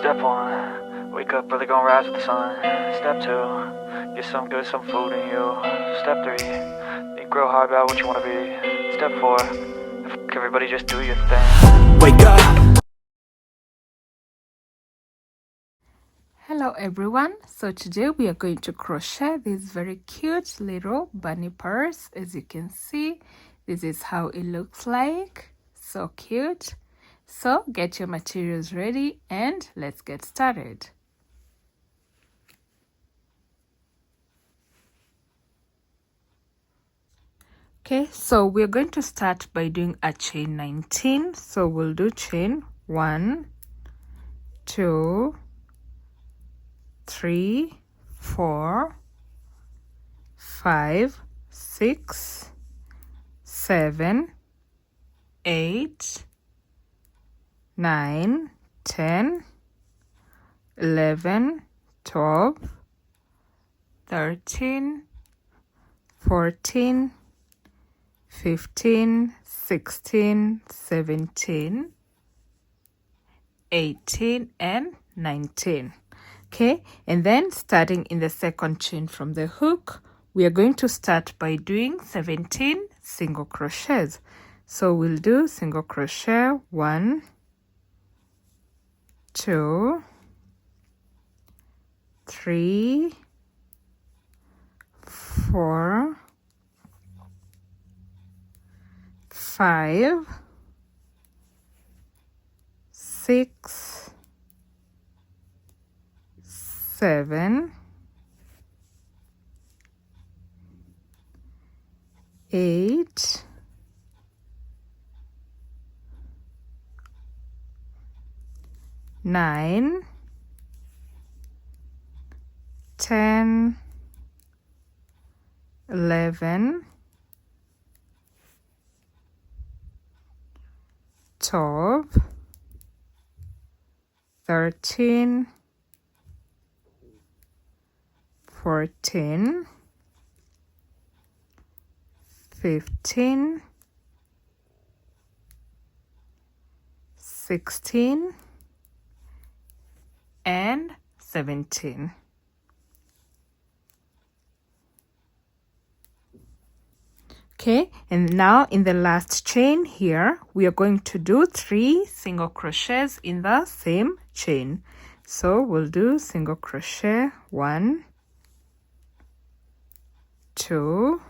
Step 1, wake up early, gonna rise with the sun. Step 2, get some good, some food in you. Step 3, think real hard about what you wanna be. Step 4, everybody just do your thing. Wake up! Hello everyone, so today we are going to crochet this very cute little bunny purse. As you can see, this is how it looks like. So cute. So get your materials ready and let's get started. Okay, so we're going to start by doing a chain 19. So we'll do chain 1, 2, 3, 4, 5, 6, 7, 8, 9, 10, 11, 12, 13, 14, 15, 16, 17, 18, and 19. Okay, and then starting in the second chain from the hook, we are going to start by doing 17 single crochets. So we'll do single crochet 1, 2, 3, 4, 5, 6, 7, 8, 9, 10, 11, 12, 13, 14, 15, 16, and 17. Okay, and now in the last chain here, we are going to do 3 single crochets in the same chain. So we'll do single crochet 1, 2,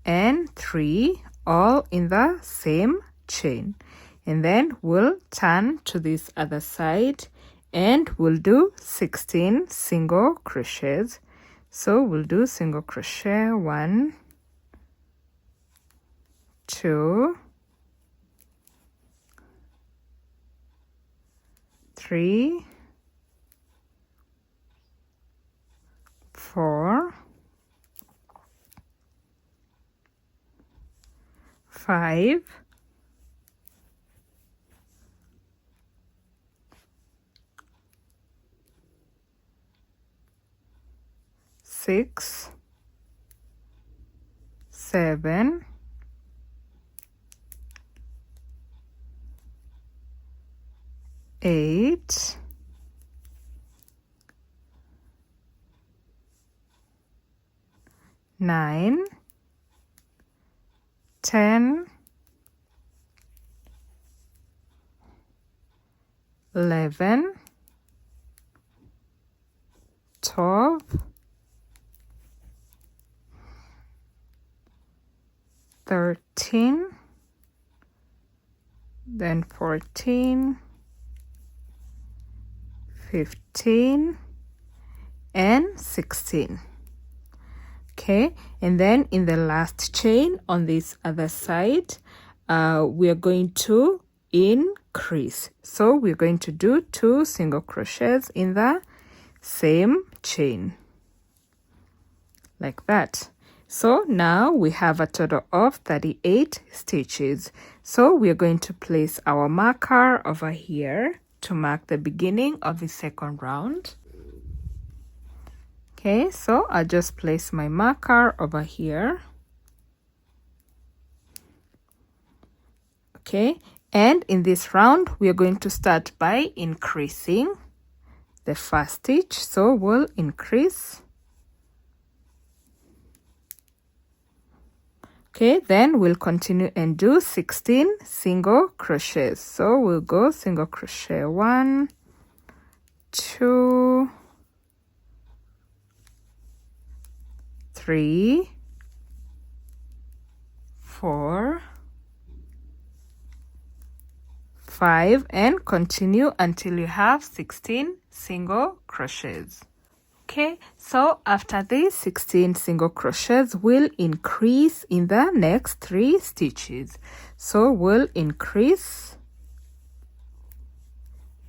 and 3, all in the same chain. And then we'll turn to this other side and we'll do 16 single crochets. So we'll do single crochet 1, 2, 3, 4, 5, 6, 7, 8, 9, 10, 11, 12, 13, then 14, 15, and 16. Okay, and then in the last chain on this other side, we are going to increase. So we're going to do 2 single crochets in the same chain, like that. So now we have a total of 38 stitches. So we are going to place our marker over here to mark the beginning of the second round. Okay, so I'll just place my marker over here. Okay, And in this round, we are going to start by increasing the first stitch. So we'll increase. Okay, then we'll continue and do 16 single crochets. So we'll go single crochet 1, 2, 3, 4, 5, and continue until you have 16 single crochets. Okay, so after these 16 single crochets, we'll increase in the next 3 stitches. So we'll increase,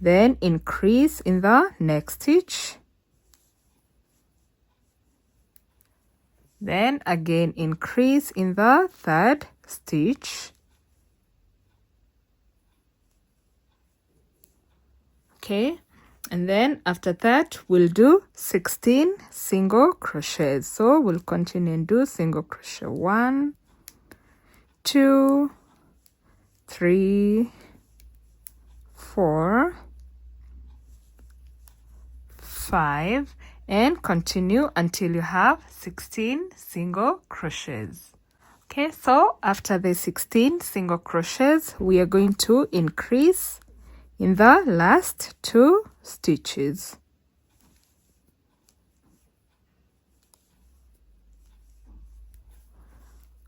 then increase in the next stitch, then again increase in the third stitch. Okay, and then after that we'll do 16 single crochets. So we'll continue and do single crochet 1, 2, 3, 4, 5, and continue until you have 16 single crochets. Okay, so after the 16 single crochets, we are going to increase in the last 2 stitches.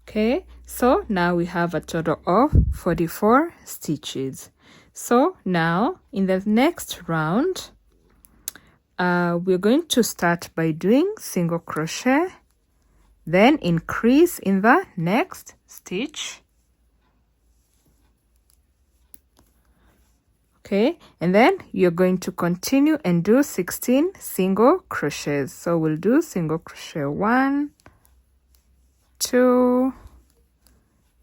Okay, so now we have a total of 44 stitches. So now in the next round, we're going to start by doing single crochet, then increase in the next stitch. Okay, and then you're going to continue and do 16 single crochets. So we'll do single crochet 1, 2,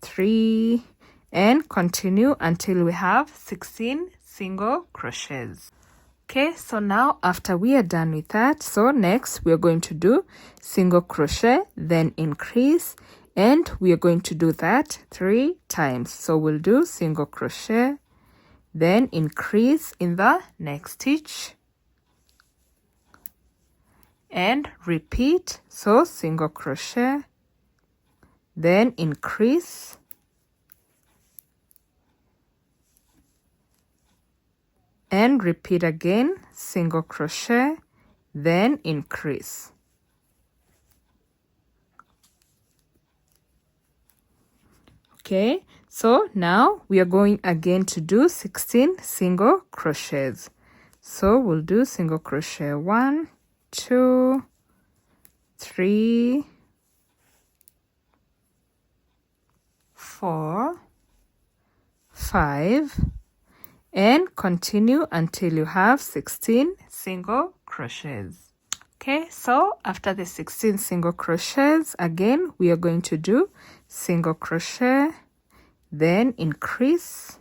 3, and continue until we have 16 single crochets. Okay, so now after we are done with that, so next we are going to do single crochet, then increase, and we are going to do that 3 times. So we'll do single crochet, then increase in the next stitch, and repeat. So single crochet, then increase, and repeat again, single crochet, then increase. Okay, so now we are going again to do 16 single crochets. So we'll do single crochet 1, 2, 3, 4, 5, and continue until you have 16 single crochets. Okay, so after the 16 single crochets, again we are going to do single crochet, then increase,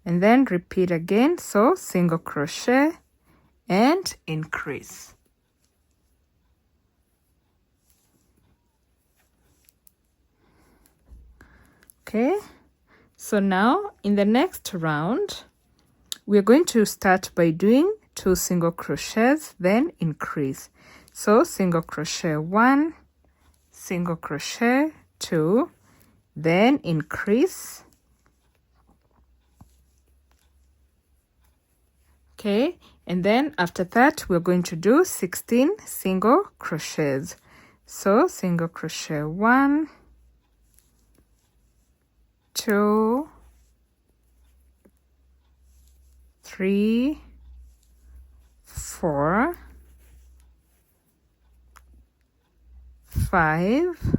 and then repeat again. So single crochet and increase. Okay, so now in the next round, we're going to start by doing 2 single crochets, then increase. So single crochet 1, single crochet 2, then increase. Okay, and then after that we're going to do 16 single crochets. So single crochet 1, 2, 3, 4, 5,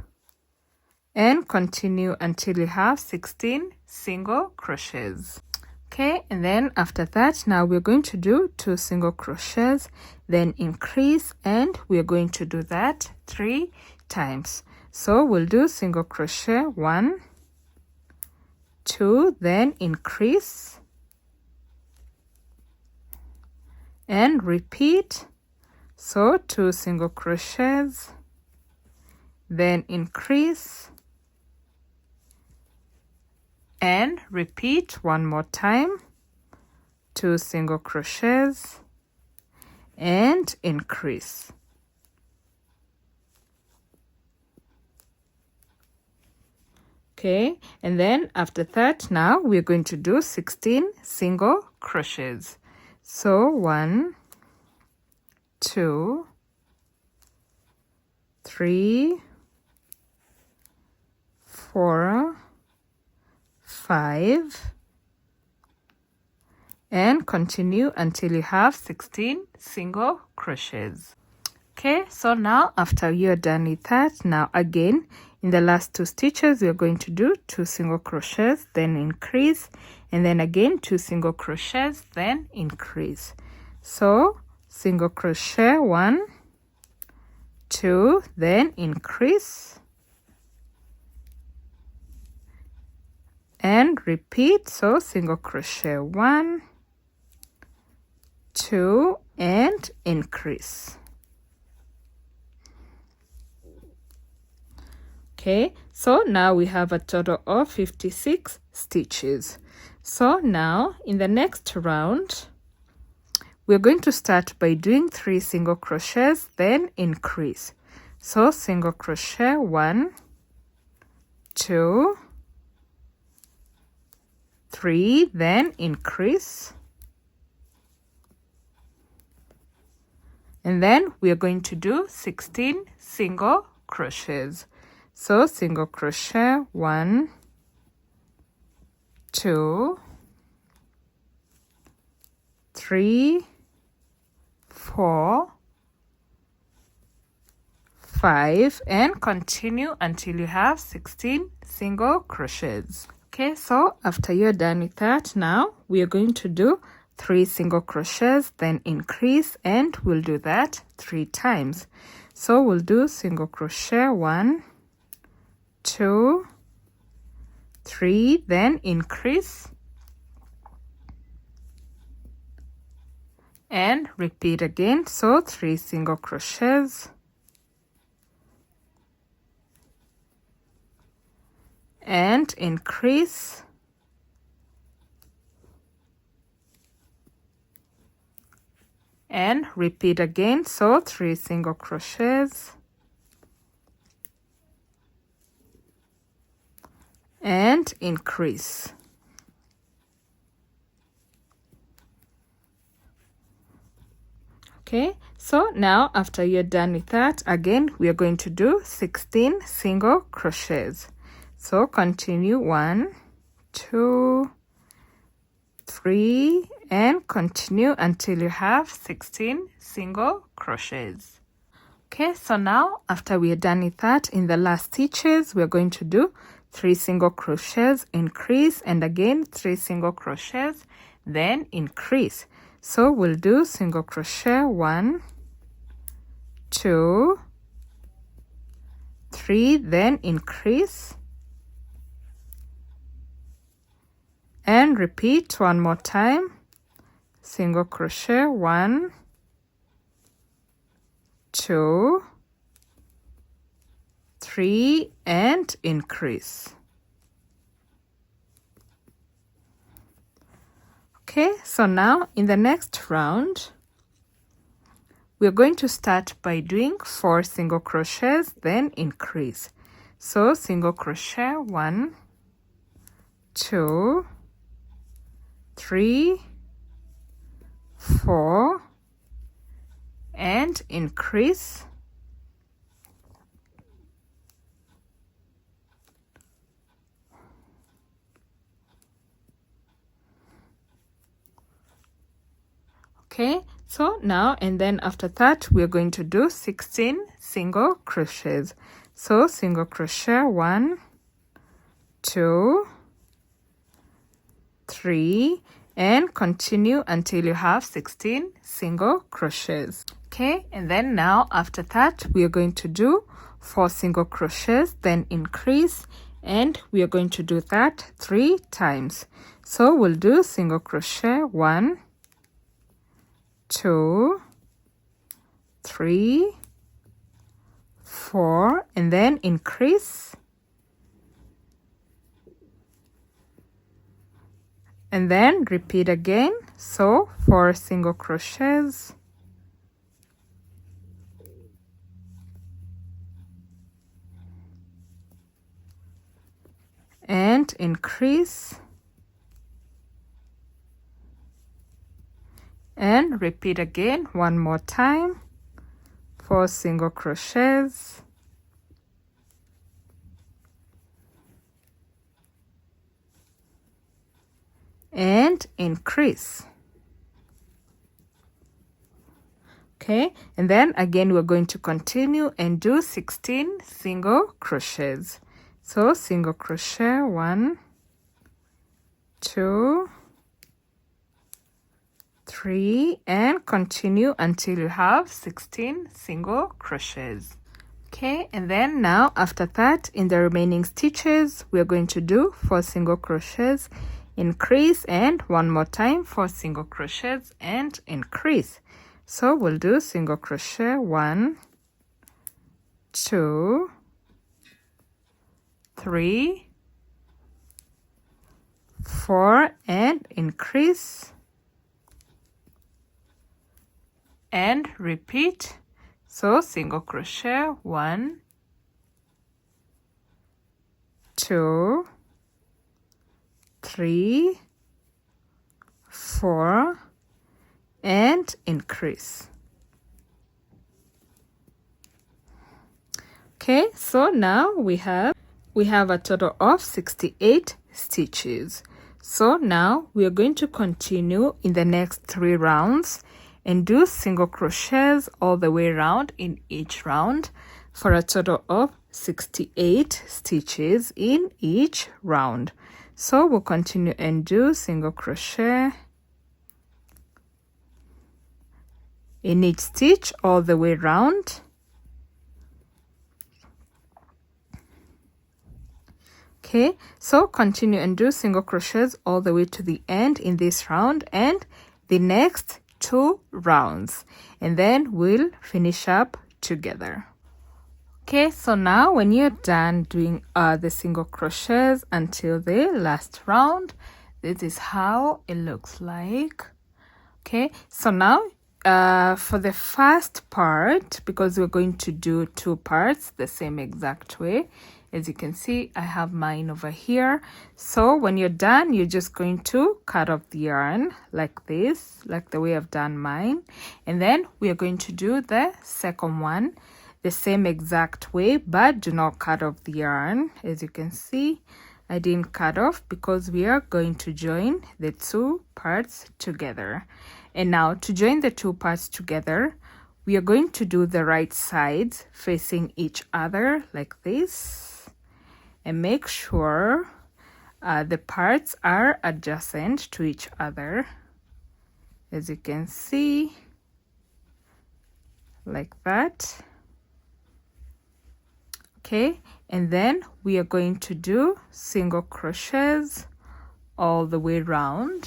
and continue until you have 16 single crochets. Okay, and then after that, now we're going to do 2 single crochets, then increase, and we're going to do that 3 times. So we'll do single crochet 1, 2, then increase, and repeat. So 2 single crochets, then increase, and repeat one more time, 2 single crochets and increase. Okay, and then after that, now we're going to do 16 single crochets. So 1, 2, 3, 4, 5, and continue until you have 16 single crochets. Okay, so now after you're done with that, now again in the last 2 stitches we're going to do 2 single crochets, then increase, and then again 2 single crochets, then increase. So single crochet 1, 2, then increase and repeat. So single crochet 1, 2, and increase. Okay, so now we have a total of 56 stitches. So now in the next round, we're going to start by doing 3 single crochets, then increase. So single crochet 1, 2, 3, then increase. And then we are going to do 16 single crochets. So single crochet 1, 2, 3, 4, 5, and continue until you have 16 single crochets. Okay, so after you're done with that, now we are going to do 3 single crochets, then increase, and we'll do that 3 times. So we'll do single crochet 1, 2, 3, then increase and repeat again. So 3 single crochets and increase and repeat again. So 3 single crochets and increase. Okay, so now after you're done with that, again we are going to do 16 single crochets. So continue 1, 2, 3, and continue until you have 16 single crochets. Okay, so now after we are done with that, in the last stitches we're going to do 3 single crochets, increase, and again 3 single crochets, then increase. So we'll do single crochet 1, 2, 3, then increase and repeat one more time. Single crochet 1, 2, 3, and increase. Okay, so now in the next round, we're going to start by doing 4 single crochets, then increase. So single crochet 1, 2, 3, 4, and increase. Okay, so now and then after that we're going to do 16 single crochets. So single crochet 1, 2, 3, and continue until you have 16 single crochets. Okay, and then now after that we are going to do 4 single crochets, then increase, and we are going to do that 3 times. So we'll do single crochet 1, 2, 3, 4, and then increase and then repeat again. So 4 single crochets, and increase, and repeat again one more time, 4 single crochets, and increase. Okay, and then again we're going to continue and do 16 single crochets. So single crochet, 1, 2, 3, and continue until you have 16 single crochets. Okay, and then now after that, in the remaining stitches we're going to do 4 single crochets, increase, and one more time 4 single crochets and increase. So we'll do single crochet, 1, 2, 3, 4, and increase, and repeat. So single crochet, 1, 2, 3, 4, and increase. Okay, so now we have a total of 68 stitches. So now we are going to continue in the next 3 rounds and do single crochets all the way around in each round for a total of 68 stitches in each round. So we'll continue and do single crochet in each stitch all the way around. Okay, so continue and do single crochets all the way to the end in this round and the next 2 rounds, and then we'll finish up together. Okay, so now when you're done doing the single crochets until the last round, this is how it looks like. Okay, so now for the first part, because we're going to do 2 parts the same exact way, as you can see, I have mine over here. So when you're done, you're just going to cut off the yarn like this, like the way I've done mine. And then we are going to do the second one the same exact way, but do not cut off the yarn. As you can see, I didn't cut off because we are going to join the 2 parts together. And now to join the 2 parts together, we are going to do the right sides facing each other like this. And make sure the parts are adjacent to each other, as you can see, like that. Okay, and then we are going to do single crochets all the way around.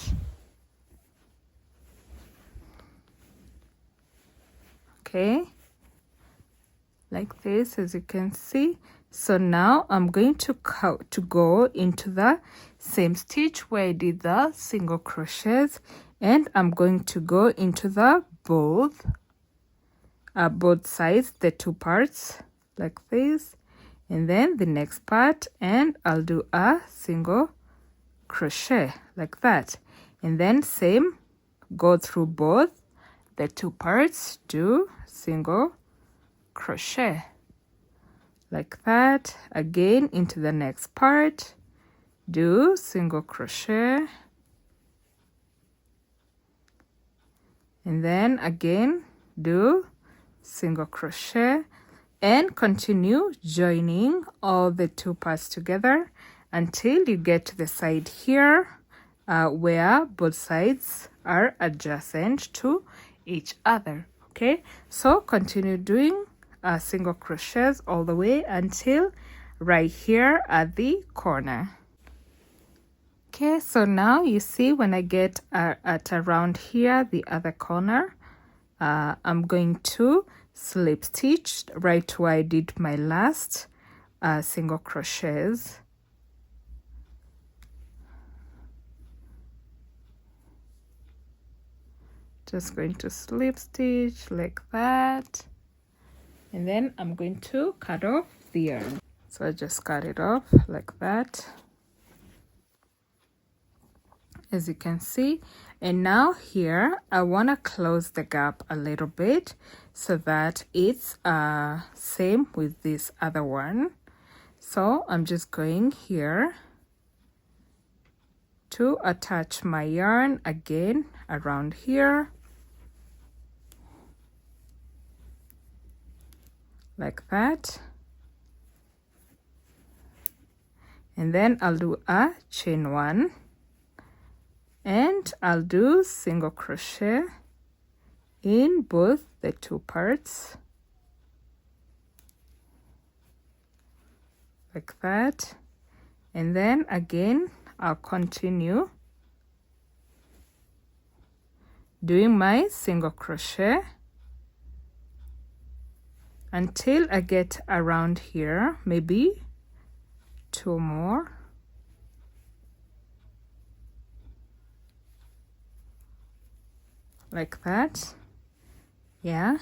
Okay, like this, as you can see. So now I'm going to go into the same stitch where I did the single crochets, and I'm going to go into the both sides, the 2 parts like this, and then the next part, and I'll do a single crochet like that, and then same, go through both the 2 parts, do single crochet like that, again into the next part, do single crochet, and then again do single crochet, and continue joining all the 2 parts together until you get to the side here where both sides are adjacent to each other. Okay, so continue doing single crochets all the way until right here at the corner. Okay, so now you see when I get at around here, the other corner, I'm going to slip stitch right where I did my last single crochets. Just going to slip stitch like that, and then I'm going to cut off the yarn. So I just cut it off like that, as you can see. And now here I want to close the gap a little bit so that it's same with this other one. So I'm just going here to attach my yarn again around here like that, and then I'll do a chain 1 and I'll do single crochet in both the two parts like that, and then again I'll continue doing my single crochet until I get around here, maybe 2 more like that. Yeah,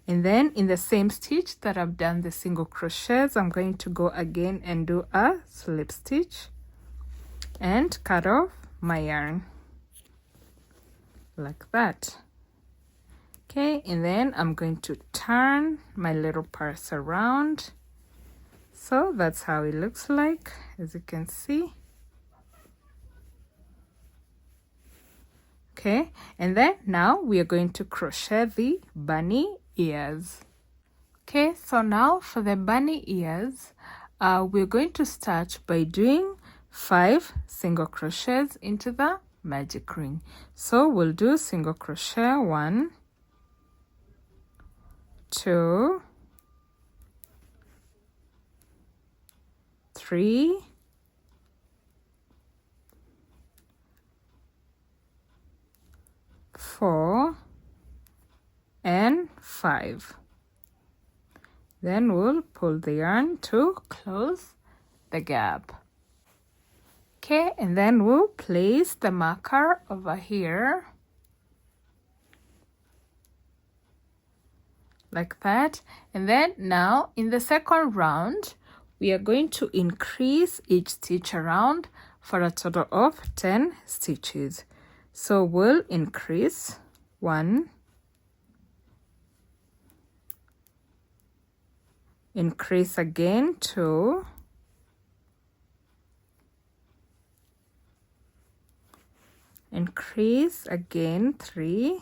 and then in the same stitch that I've done the single crochets, I'm going to go again and do a slip stitch and cut off my yarn like that. Okay, and then I'm going to turn my little purse around. So that's how it looks like, as you can see. Okay, and then now we are going to crochet the bunny ears. Okay, so now for the bunny ears, we're going to start by doing 5 single crochets into the magic ring. So we'll do single crochet 1, 2, 3, 4, and 5. Then we'll pull the yarn to close the gap. Okay, and then we'll place the marker over here like that. And then now in the second round, we are going to increase each stitch around for a total of 10 stitches. So we'll increase 1, increase again 2, increase again 3,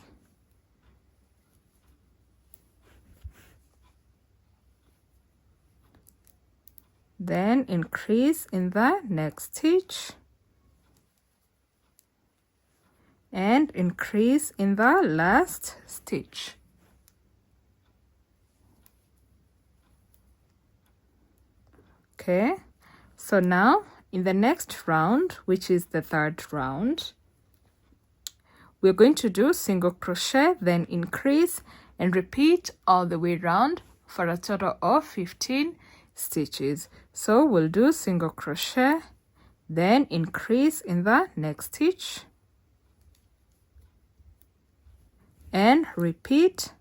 then increase in the next stitch and increase in the last stitch. Okay, so now in the next round, which is the third round, we're going to do single crochet, then increase and repeat all the way around for a total of 15 stitches. So we'll do single crochet, then increase in the next stitch and repeat.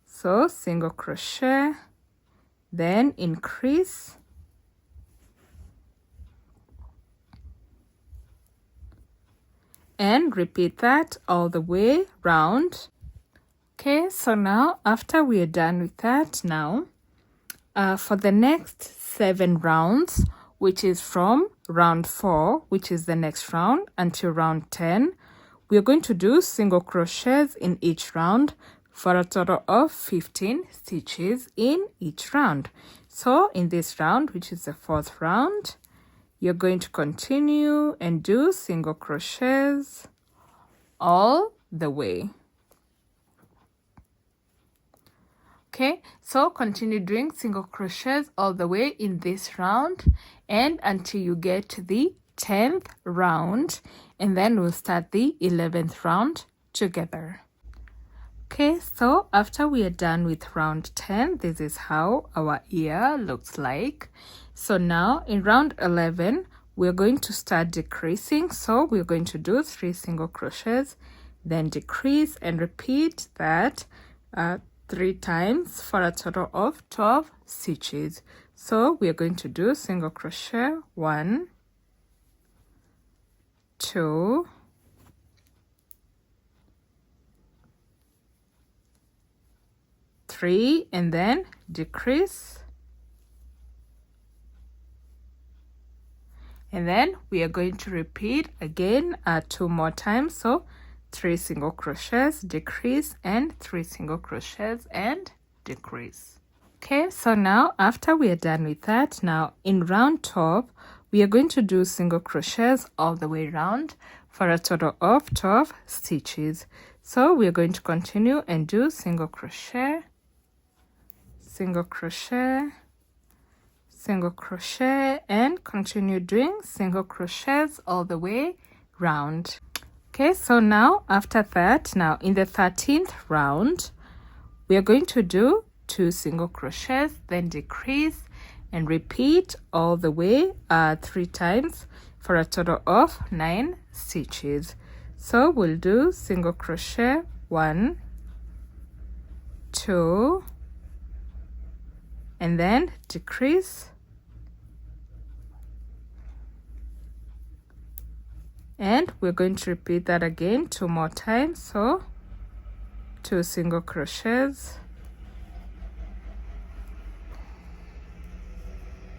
So single crochet, then increase, and repeat that all the way round. Okay, so now after we are done with that, now for the next 7 rounds, which is from round 4, which is the next round, until round 10, we are going to do single crochets in each round for a total of 15 stitches in each round. So in this round, which is the 4th round, you're going to continue and do single crochets all the way. Okay, so continue doing single crochets all the way in this round and until you get to the 10th round, and then we'll start the 11th round together. Okay, so after we are done with round 10, this is how our ear looks like. So now in round 11, we're going to start decreasing. So we're going to do 3 single crochets then decrease, and repeat that 3 times for a total of 12 stitches. So we are going to do single crochet 1, 2, 3, and then decrease, and then we are going to repeat again 2 more times. So 3 single crochets, decrease, and 3 single crochets and decrease. Okay, so now after we are done with that, now in round 12 we are going to do single crochets all the way around for a total of 12 stitches. So we are going to continue and do single crochet, single crochet, single crochet, and continue doing single crochets all the way round. Okay, so now after that, now in the 13th round we are going to do 2 single crochets, then decrease, and repeat all the way 3 times for a total of 9 stitches. So we'll do single crochet 1, 2, and then decrease, and we're going to repeat that again 2 more times. So 2 single crochets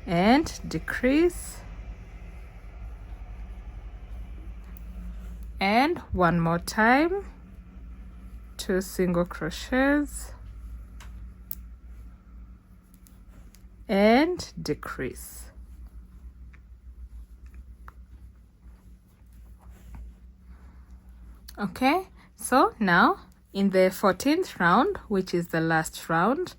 and decrease, and 1 more time, 2 single crochets and decrease. Okay, so now in the 14th round, which is the last round,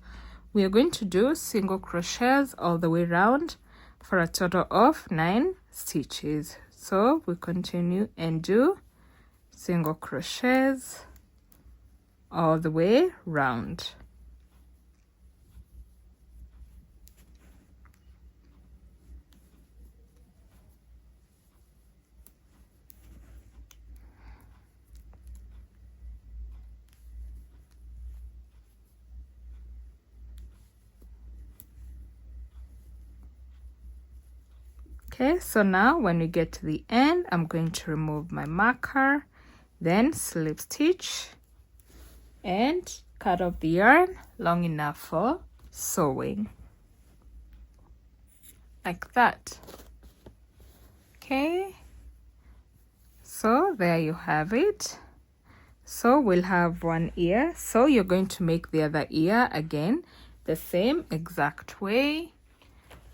we are going to do single crochets all the way around for a total of 9 stitches. So we continue and do single crochets all the way round. Okay, so now when we get to the end, I'm going to remove my marker, then slip stitch and cut off the yarn long enough for sewing, like that. Okay, so there you have it. So we'll have one ear, so you're going to make the other ear again the same exact way.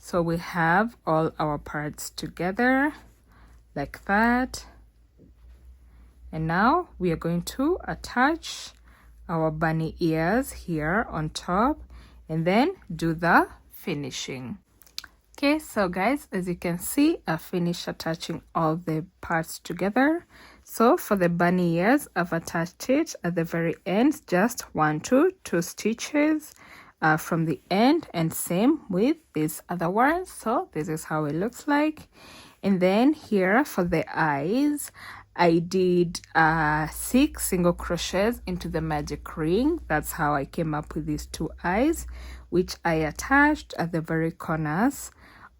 So we have all our parts together like that, and now we are going to attach our bunny ears here on top and then do the finishing. Okay, so guys, as you can see, I finished attaching all the parts together. So for the bunny ears, I've attached it at the very end, just 1 to 2 stitches from the end, and same with these other ones. So this is how it looks like. And then here for the eyes, I did 6 single crochets into the magic ring. That's how I came up with these 2 eyes, which I attached at the very corners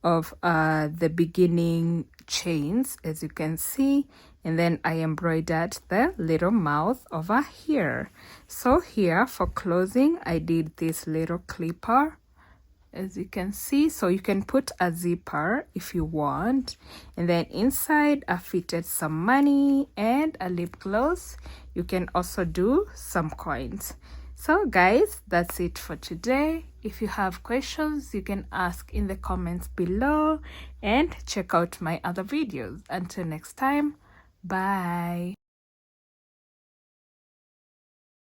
of the beginning chains, as you can see, and then I embroidered the little mouth over here. So here for closing, I did this little clipper, as you can see. So you can put a zipper if you want, and then inside I fitted some money and a lip gloss. You can also do some coins. So guys, that's it for today. If you have questions, you can ask in the comments below, and check out my other videos. Until next time, bye.